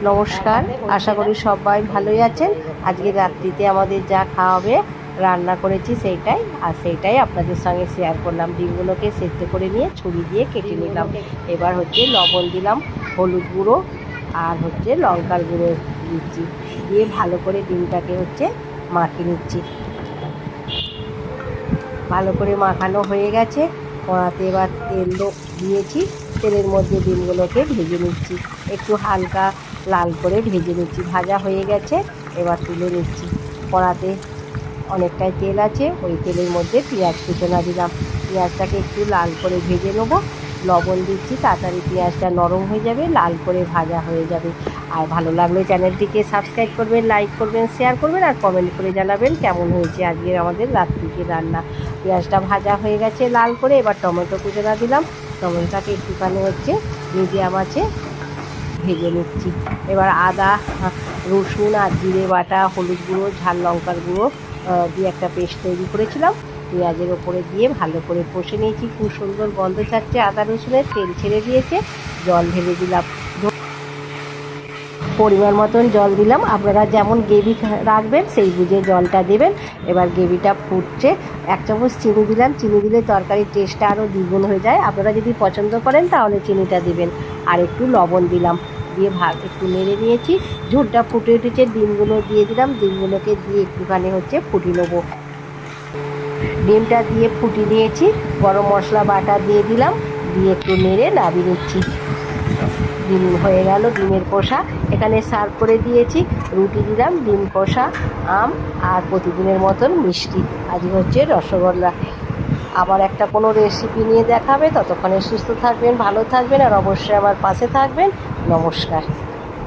নমস্কার, আশা করি সবাই ভালোই আছেন। আজকে রাত্রিতে আমাদের যা খাওয়াবে রান্না করেছি সেইটাই আপনাদের সঙ্গে শেয়ার করলাম। ডিমগুলোকে সেদ্ধ করে নিয়ে ছুরি দিয়ে কেটে নিলাম। এবার লবণ দিলাম, হলুদ গুঁড়ো আর লঙ্কার গুঁড়ো দিচ্ছি, দিয়ে ভালো করে ডিমটাকে মাখিয়ে নিচ্ছি। ভালো করে মাখানো হয়ে গেছে। কড়াতে এবার তেল দিয়েছি, তেলের মধ্যে ডিমগুলোকে ভেজে নিচ্ছি, একটু হালকা লাল করে ভেজে নিচ্ছি। ভাজা হয়ে গেছে, এবার তুলে নিচ্ছি। কড়াতে অনেকটাই তেল আছে, ওই তেলের মধ্যে পেঁয়াজ কুচনা দিলাম। পেঁয়াজটাকে একটু লাল করে ভেজে নেবো। লবণ দিচ্ছি, তাড়াতাড়ি পেঁয়াজটা নরম হয়ে যাবে, লাল করে ভাজা হয়ে যাবে। আর ভালো লাগলে চ্যানেলটিকে সাবস্ক্রাইব করবেন, লাইক করবেন, শেয়ার করবেন আর কমেন্ট করে জানাবেন কেমন হয়েছে আজকের আমাদের রাত্রিকে রান্না। পেঁয়াজটা ভাজা হয়ে গেছে লাল করে, এবার টমেটো কুচনা দিলাম। টমেটোটাকে একটুখানি মিডিয়াম আছে ভেজে নিচ্ছি। এবার আদা, রসুন আর জিরে বাটা, হলুদ গুঁড়ো, ঝাল লঙ্কার গুঁড়ো দিয়ে একটা পেস্ট তৈরি করেছিলাম, পেঁয়াজের ওপরে দিয়ে ভালো করে কষে নিয়েছি। খুব সুন্দর গন্ধ ছাড়ছে আদা রসুনের, তেল ছেড়ে দিয়েছে। জল ঢেলে দিলাম, পরিমাণ মতন জল দিলাম। আপনারা যেমন গ্রেভি রাখবেন সেই বুঝে জলটা দেবেন। এবার গ্রেভিটা ফুটছে, 1 চামচ চিনি দিলাম। চিনি দিলে তরকারির টেস্টটা আরও দ্বিগুণ হয়ে যায়। আপনারা যদি পছন্দ করেন তাহলে চিনিটা দেবেন। আর একটু লবণ দিলাম, দিয়ে একটু নেড়ে নিয়েছি। ঝোলটা ফুটে উঠেছে, ডিমগুলো দিয়ে দিলাম। ডিমগুলোকে দিয়ে একটুখানি ফুটিয়ে নেবো। ডিমটা দিয়ে ফুটিয়ে নিয়েছি, গরম মশলা বাটা দিয়ে দিলাম, দিয়ে একটু নেড়ে নামিয়ে নিচ্ছি। ডিম হয়ে গেল, ডিমের কষা এখানে সার্ভ করে দিয়েছি। রুটি দিলাম, ডিম কষা, আম আর প্রতিদিনের মতন মিষ্টি। আজকে রসগোল্লা। আবার একটা কোনো রেসিপি নিয়ে দেখাবে। ততক্ষণে সুস্থ থাকবেন, ভালো থাকবেন আর অবশ্যই আমার পাশে থাকবেন। নমস্কার।